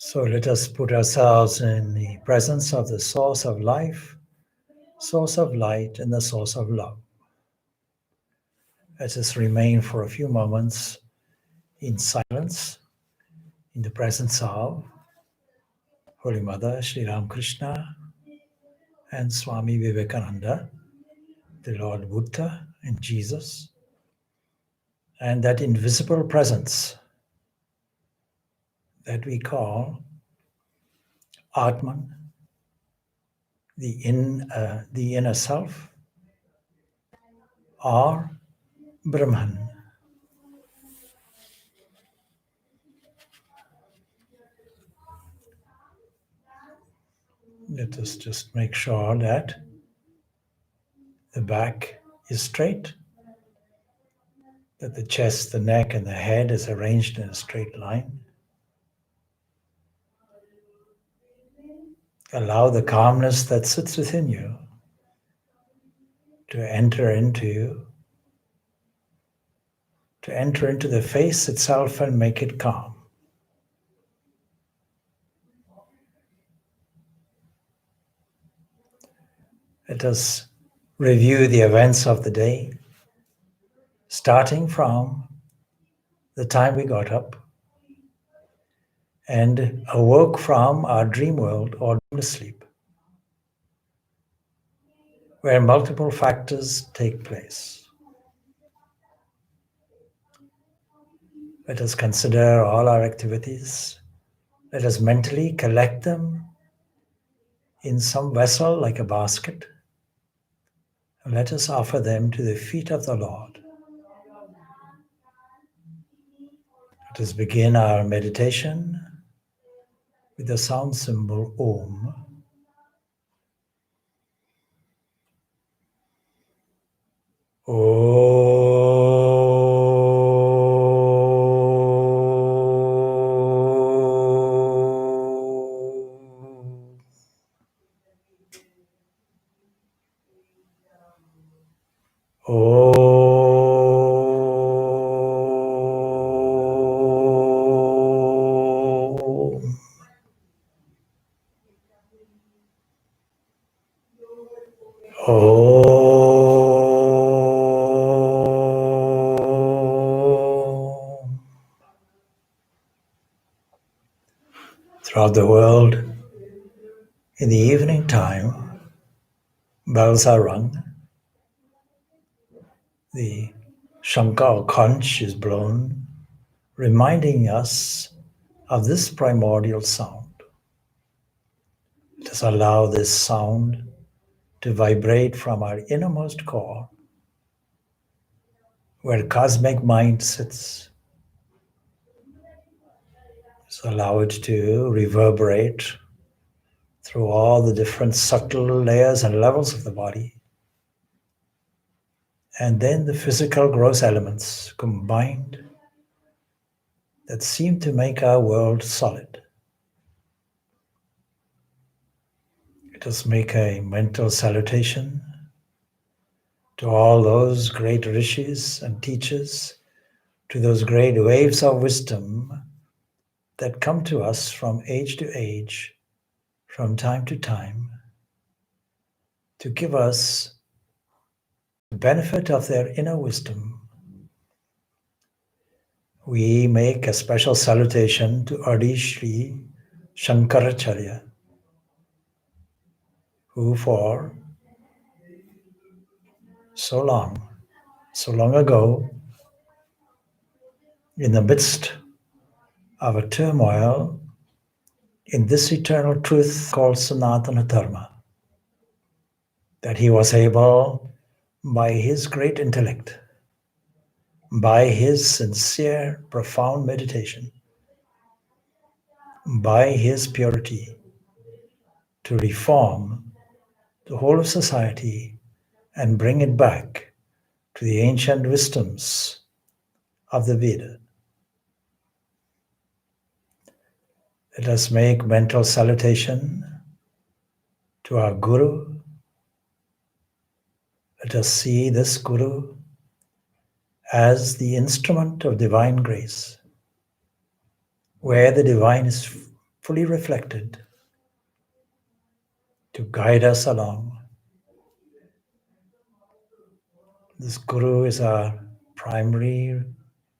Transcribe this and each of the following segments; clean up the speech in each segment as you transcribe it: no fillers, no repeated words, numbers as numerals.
So let us put ourselves in the presence of the source of life, source of light, and the source of love. Let us remain for a few moments in silence, in the presence of Holy Mother, Sri Ramakrishna, and Swami Vivekananda, the Lord Buddha and Jesus, and that invisible presence that we call Atman, the inner self, or Brahman. Let us just make sure that the back is straight, that the chest, the neck, and the head is arranged in a straight line. Allow the calmness that sits within you to enter into the face itself and make it calm. Let us review the events of the day, starting from the time we got up and awoke from our dream world or dreamless sleep, where multiple factors take place. Let us consider all our activities. Let us mentally collect them in some vessel like a basket. And let us offer them to the feet of the Lord. Let us begin our meditation with the sound symbol Om. Throughout the world, in the evening time, bells are rung, the shankha or conch is blown, reminding us of this primordial sound. Let us allow this sound to vibrate from our innermost core, where cosmic mind sits. Just allow it to reverberate through all the different subtle layers and levels of the body. And then the physical gross elements combined that seem to make our world solid. Let us make a mental salutation to all those great rishis and teachers, to those great waves of wisdom that come to us from age to age, from time to time, to give us the benefit of their inner wisdom. We make a special salutation to Adi Shri Shankaracharya, who for so long ago, in the midst of a turmoil in this eternal truth called Sanatana Dharma, that he was able, by his great intellect, by his sincere, profound meditation, by his purity, to reform the whole of society and bring it back to the ancient wisdoms of the Veda. Let us make mental salutation to our Guru. Let us see this Guru as the instrument of divine grace, where the divine is fully reflected to guide us along. This Guru is our primary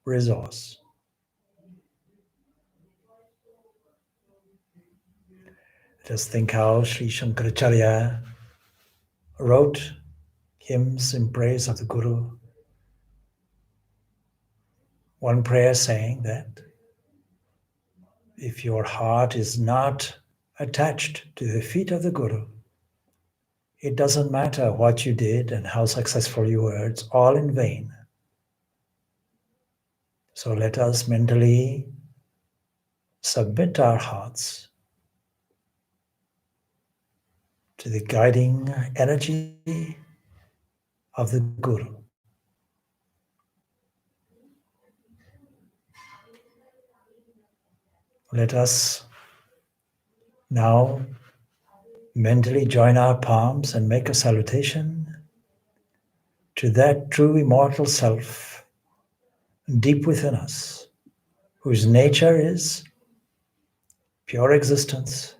resource. Just think how Sri Shankaracharya wrote hymns in praise of the Guru. One prayer saying that if your heart is not attached to the feet of the Guru, it doesn't matter what you did and how successful you were, it's all in vain. So let us mentally submit our hearts to the guiding energy of the Guru. Let us now mentally join our palms and make a salutation to that true immortal self deep within us, whose nature is pure existence,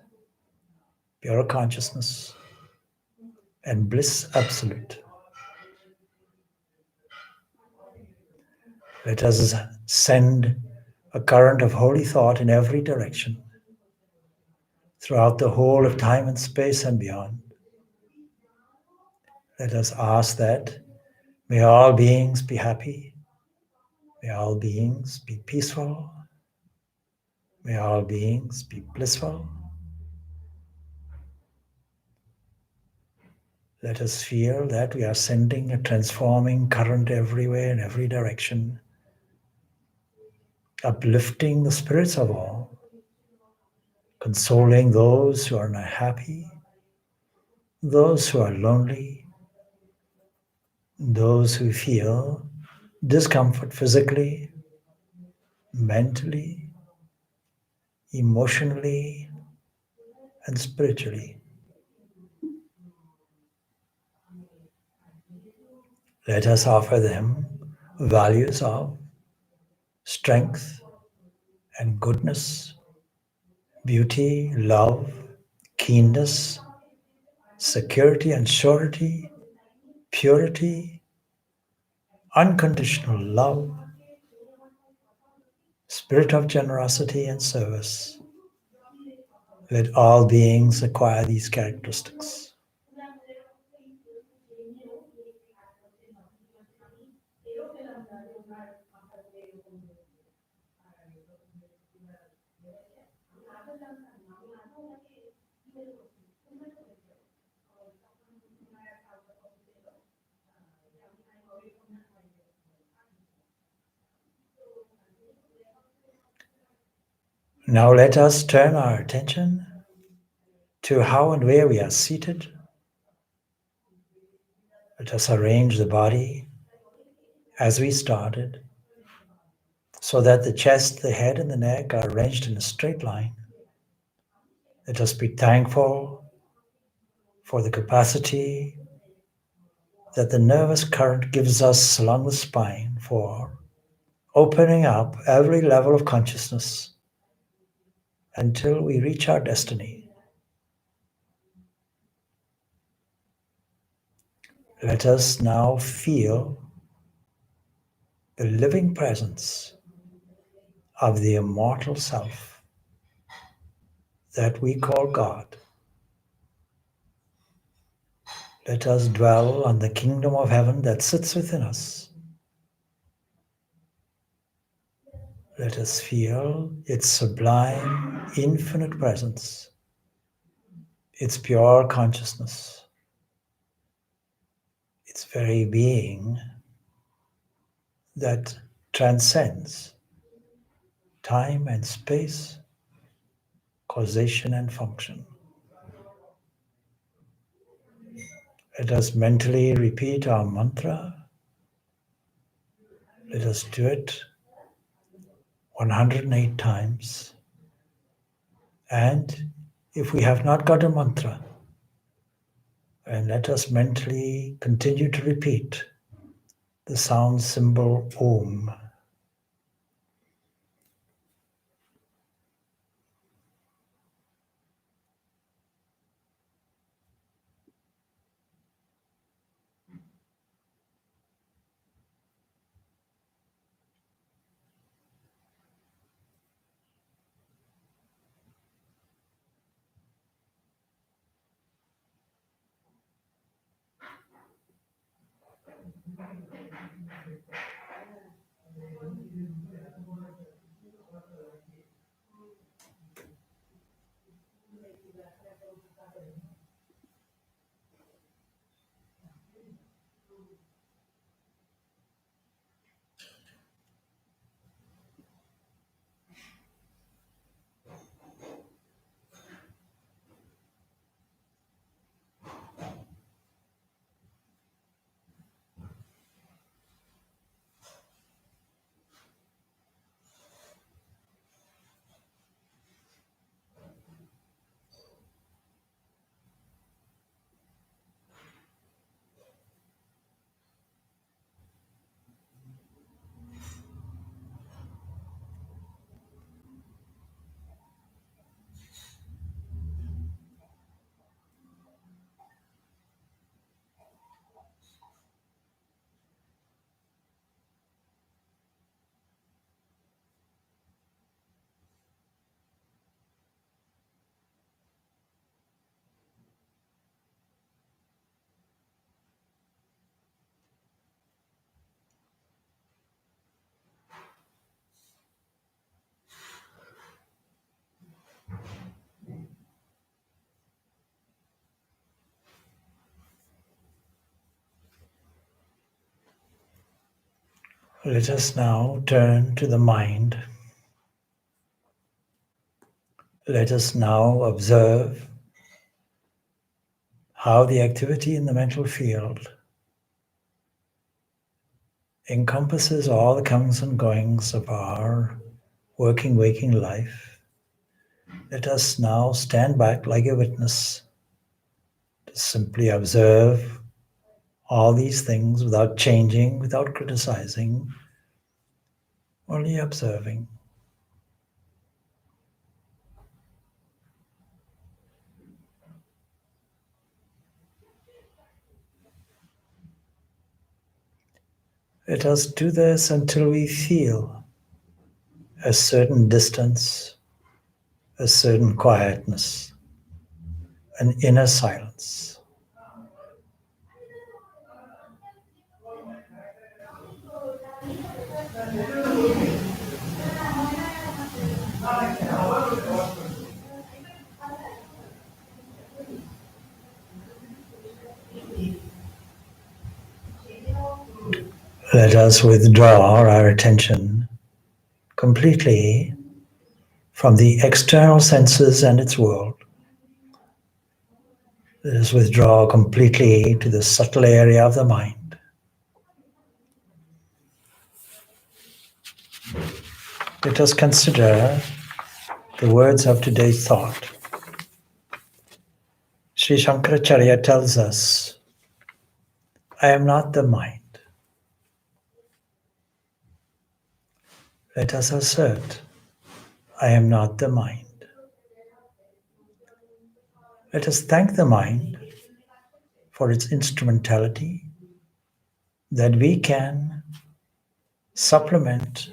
pure consciousness, and bliss absolute. Let us send a current of holy thought in every direction, throughout the whole of time and space and beyond. Let us ask that may all beings be happy, may all beings be peaceful, may all beings be blissful. Let us feel that we are sending a transforming current everywhere in every direction, uplifting the spirits of all, consoling those who are unhappy, those who are lonely, those who feel discomfort physically, mentally, emotionally, and spiritually. Let us offer them values of strength and goodness, beauty, love, keenness, security and surety, purity, unconditional love, spirit of generosity and service. Let all beings acquire these characteristics. Now let us turn our attention to how and where we are seated. Let us arrange the body as we started, so that the chest, the head, and the neck are arranged in a straight line. Let us be thankful for the capacity that the nervous current gives us along the spine for opening up every level of consciousness until we reach our destiny. Let us now feel the living presence of the immortal self that we call God. Let us dwell on the kingdom of heaven that sits within us. Let us feel its sublime, infinite presence, its pure consciousness, its very being that transcends time and space, causation and function. Let us mentally repeat our mantra. Let us do it 108 times. And if we have not got a mantra, then let us mentally continue to repeat the sound symbol Om. Let us now turn to the mind. Let us now observe how the activity in the mental field encompasses all the comings and goings of our working, waking life. Let us now stand back like a witness to simply observe all these things without changing, without criticizing, only observing. Let us do this until we feel a certain distance, a certain quietness, an inner silence. Let us withdraw our attention completely from the external senses and its world. Let us withdraw completely to the subtle area of the mind. Let us consider the words of today's thought. Sri Shankaracharya tells us, I am not the mind. Let us assert, I am not the mind. Let us thank the mind for its instrumentality, that we can supplement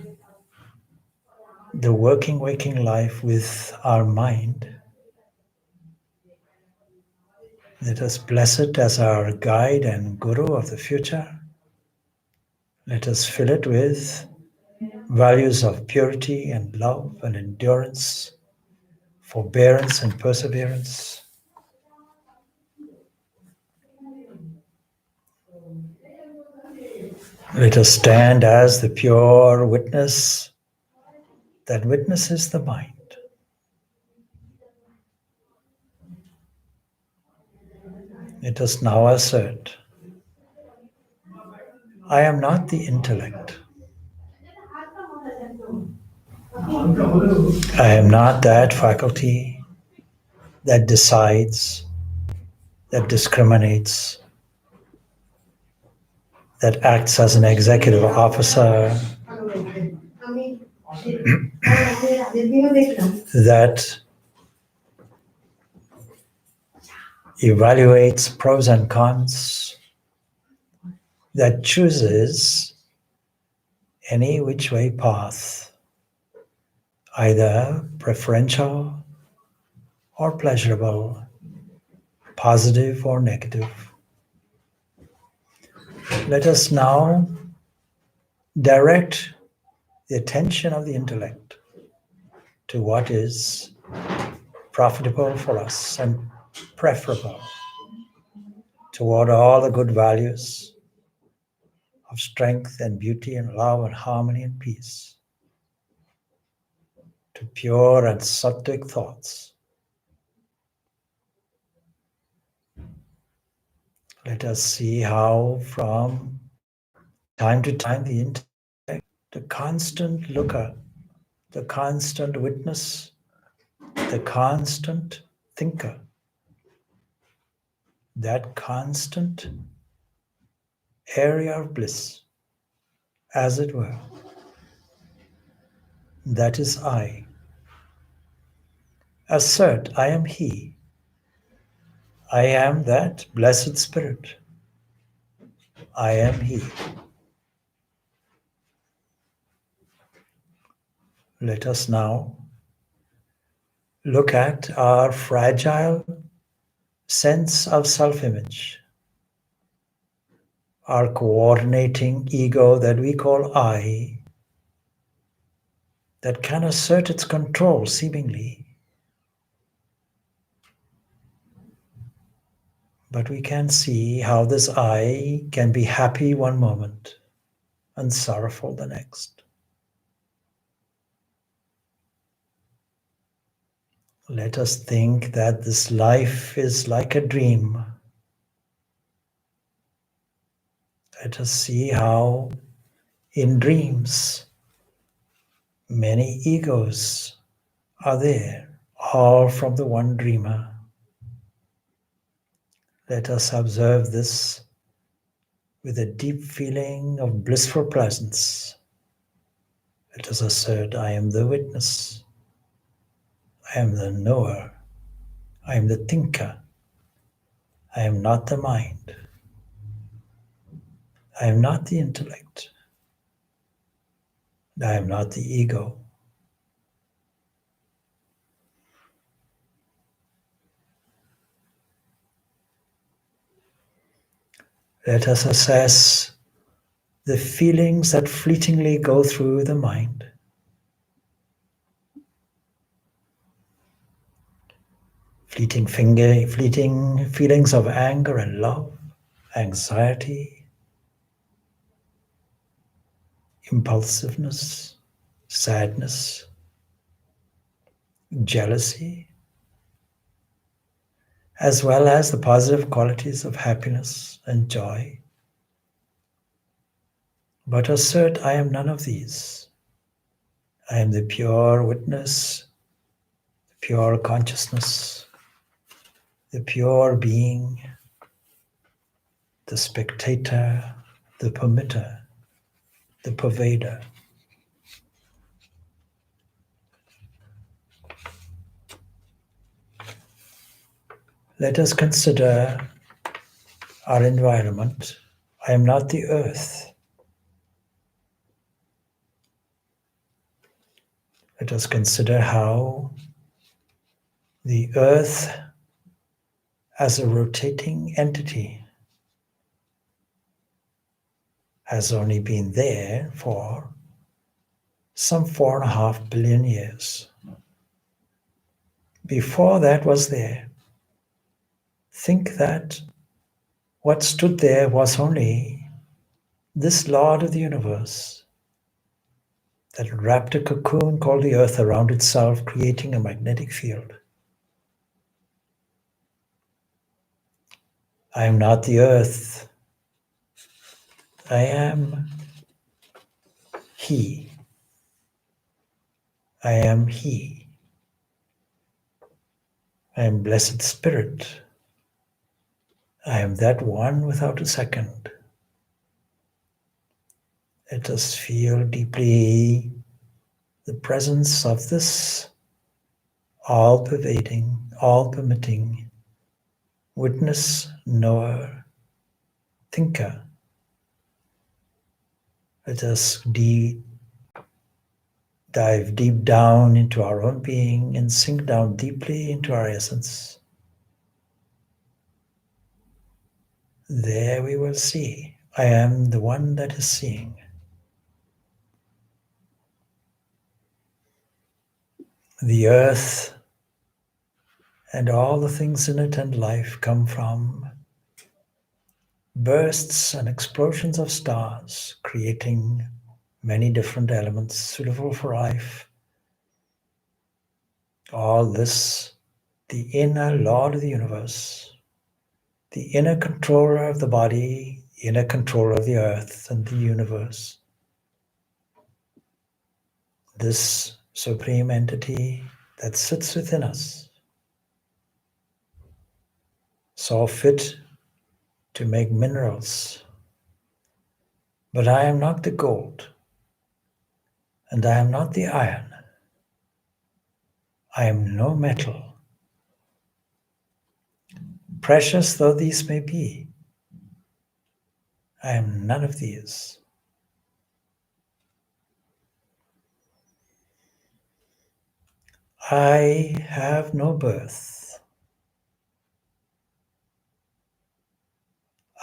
the working, waking life with our mind. Let us bless it as our guide and guru of the future. Let us fill it with values of purity and love and endurance, forbearance and perseverance. Let us stand as the pure witness that witnesses the mind. Let us now assert, I am not the intellect. I am not that faculty that decides, that discriminates, that acts as an executive officer, that evaluates pros and cons, that chooses any which way path, either preferential or pleasurable, positive or negative. Let us now direct the attention of the intellect to what is profitable for us and preferable toward all the good values of strength and beauty and love and harmony and peace, to pure and sattvic thoughts. Let us see how from time to time the intellect, the constant looker, the constant witness, the constant thinker, that constant area of bliss, as it were, that is I. Assert, I am He. I am that blessed Spirit. I am He. Let us now look at our fragile sense of self-image, our coordinating ego that we call I, that can assert its control seemingly. But we can see how this I can be happy one moment and sorrowful the next. Let us think that this life is like a dream. Let us see how in dreams many egos are there, all from the one dreamer. Let us observe this with a deep feeling of blissful presence. Let us assert, I am the witness. I am the knower. I am the thinker. I am not the mind. I am not the intellect. I am not the ego. Let us assess the feelings that fleetingly go through the mind. Fleeting feelings of anger and love, anxiety, impulsiveness, sadness, jealousy, as well as the positive qualities of happiness and joy. But assert, I am none of these. I am the pure witness, the pure consciousness, the pure being, the spectator, the permitter, the pervader. Let us consider our environment. I am not the earth. Let us consider how the earth as a rotating entity has only been there for some 4.5 billion years. Before that was there, think that what stood there was only this Lord of the universe that wrapped a cocoon called the earth around itself, creating a magnetic field. I am not the earth. I am He. I am He. I am Blessed Spirit. I am that one without a second. Let us feel deeply the presence of this all-pervading, all-permitting witness, knower, thinker. Let us dive deep down into our own being and sink down deeply into our essence. There we will see I am the one that is seeing. The earth and all the things in it and life come from bursts and explosions of stars, creating many different elements suitable for life. All this, the inner Lord of the universe, the inner controller of the body, inner controller of the earth and the universe, this supreme entity that sits within us, saw fit to make minerals. But I am not the gold, and I am not the iron. I am no metal. Precious though these may be, I am none of these. I have no birth.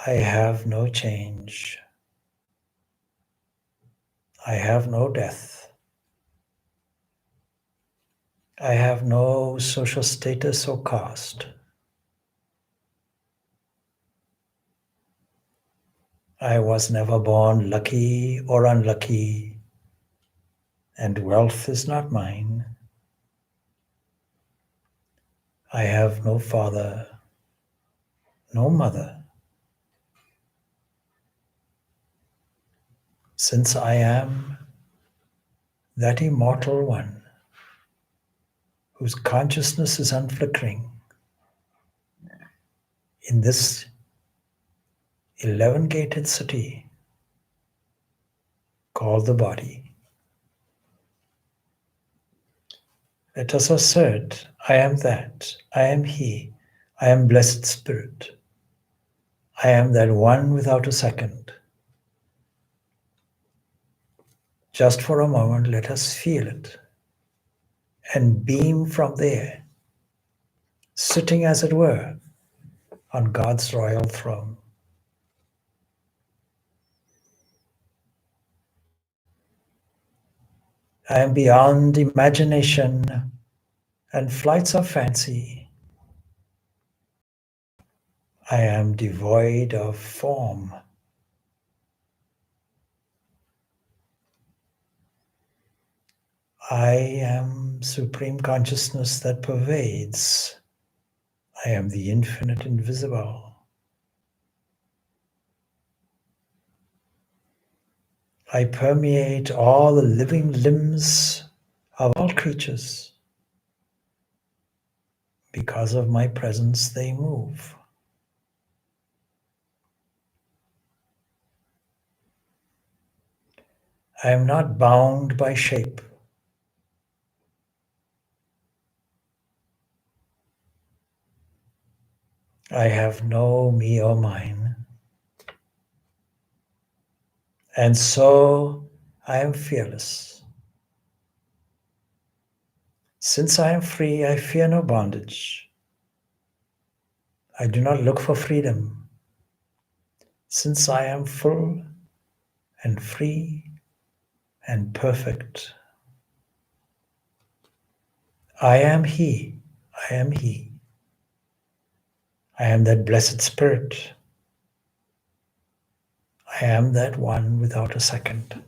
I have no change. I have no death. I have no social status or caste. I was never born lucky or unlucky, and wealth is not mine. I have no father, no mother. Since I am that immortal one whose consciousness is unflickering, in this 11-gated city called the body, let us assert, I am that, I am He, I am Blessed Spirit, I am that one without a second. Just for a moment, let us feel it and beam from there, sitting as it were on God's royal throne. I am beyond imagination and flights of fancy. I am devoid of form. I am supreme consciousness that pervades. I am the infinite invisible. I permeate all the living limbs of all creatures. Because of my presence, they move. I am not bound by shape. I have no me or mine. And so I am fearless. Since I am free, I fear no bondage. I do not look for freedom. Since I am full and free and perfect, I am He. I am He. I am that blessed Spirit. I am that one without a second.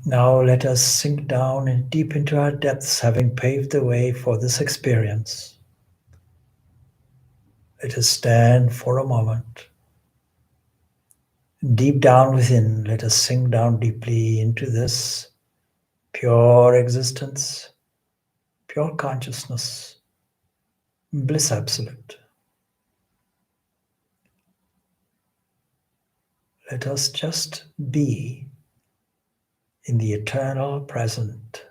Now let us sink down and deep into our depths, having paved the way for this experience. Let us stand for a moment. Deep down within, let us sink down deeply into this pure existence, pure consciousness, bliss absolute. Let us just be in the eternal present.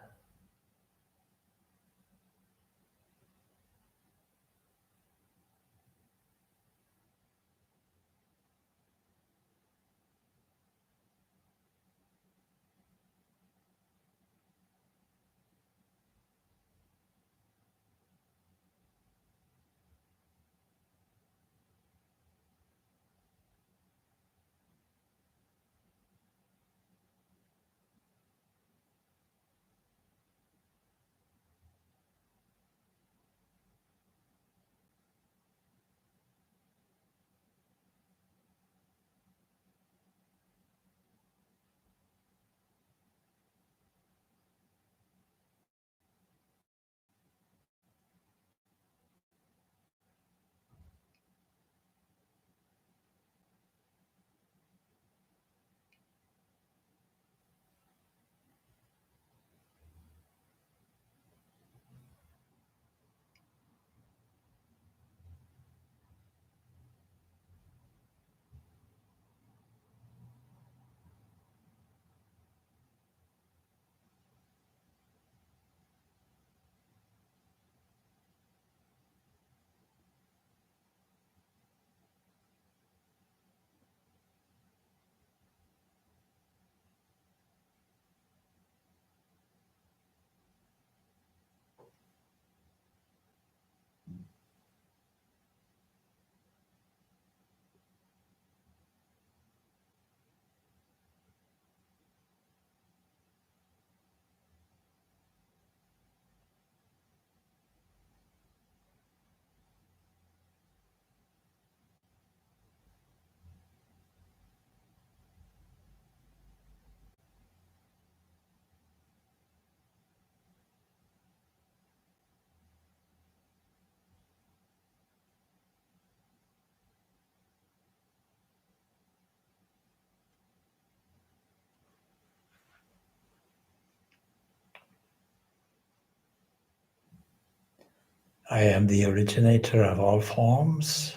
I am the originator of all forms,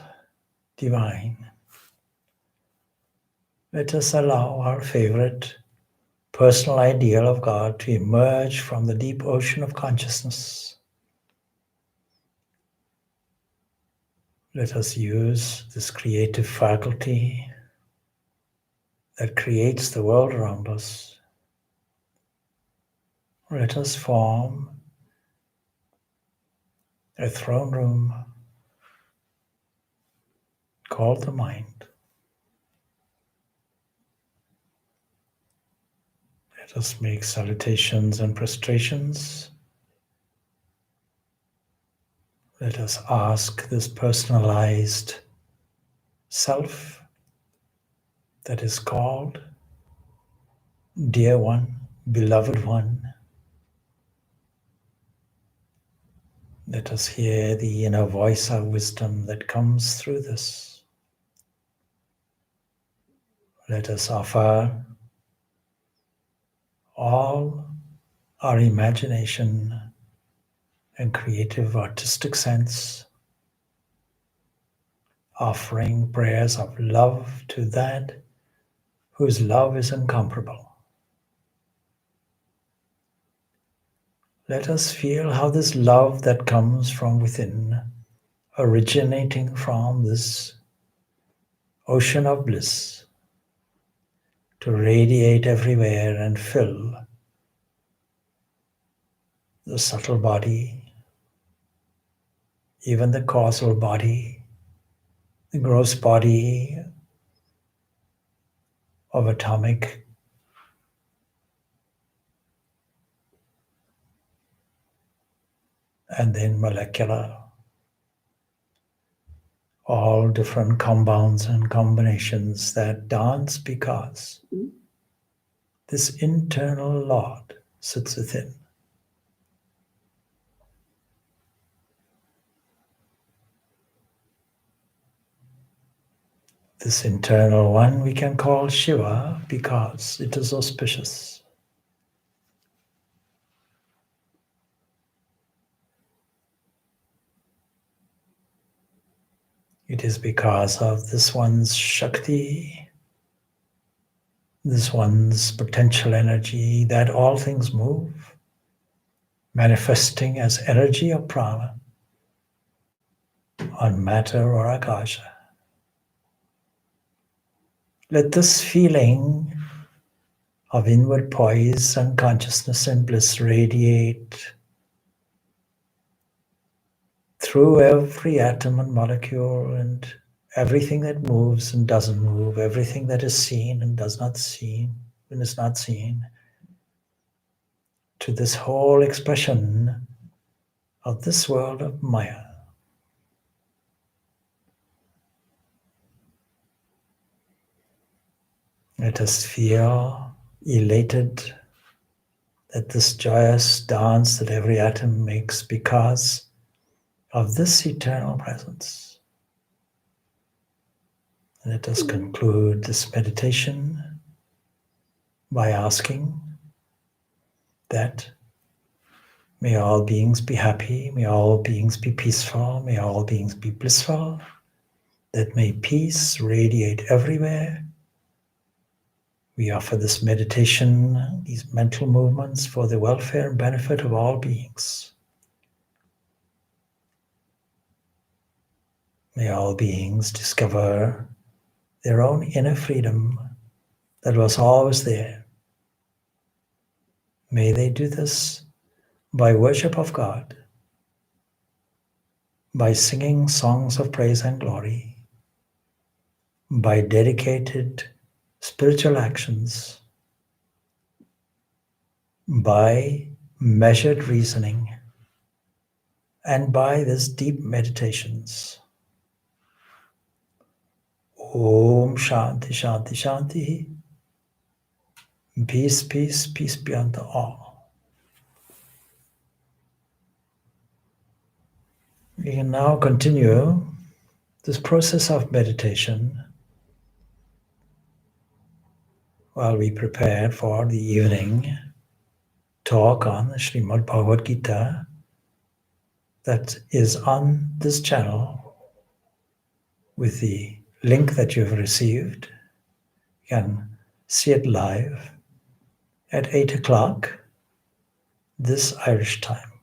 divine. Let us allow our favorite personal ideal of God to emerge from the deep ocean of consciousness. Let us use this creative faculty that creates the world around us. Let us form a throne room called the mind. Let us make salutations and prostrations. Let us ask this personalized self that is called Dear One, Beloved One. Let us hear the inner voice of wisdom that comes through this. Let us offer all our imagination and creative artistic sense, offering prayers of love to that whose love is incomparable. Let us feel how this love that comes from within, originating from this ocean of bliss, to radiate everywhere and fill the subtle body, even the causal body, the gross body of atomic and then molecular, all different compounds and combinations that dance because this internal Lord sits within. This internal one we can call Shiva because it is auspicious. It is because of this one's Shakti, this one's potential energy, that all things move, manifesting as energy of prana on matter or akasha. Let this feeling of inward poise and consciousness and bliss radiate through every atom and molecule and everything that moves and doesn't move, everything that is seen and does not seen and is not seen, to this whole expression of this world of Maya. Let us feel elated that this joyous dance that every atom makes because of this eternal presence. Let us conclude this meditation by asking that may all beings be happy, may all beings be peaceful, may all beings be blissful, that may peace radiate everywhere. We offer this meditation, these mental movements for the welfare and benefit of all beings. May all beings discover their own inner freedom that was always there. May they do this by worship of God, by singing songs of praise and glory, by dedicated spiritual actions, by measured reasoning, and by these deep meditations. Om Shanti Shanti Shanti. Peace, peace, peace be unto all. We can now continue this process of meditation while we prepare for the evening talk on the Srimad Bhagavad Gita that is on this channel with the link that you've received. You can see it live at 8 o'clock this Irish time.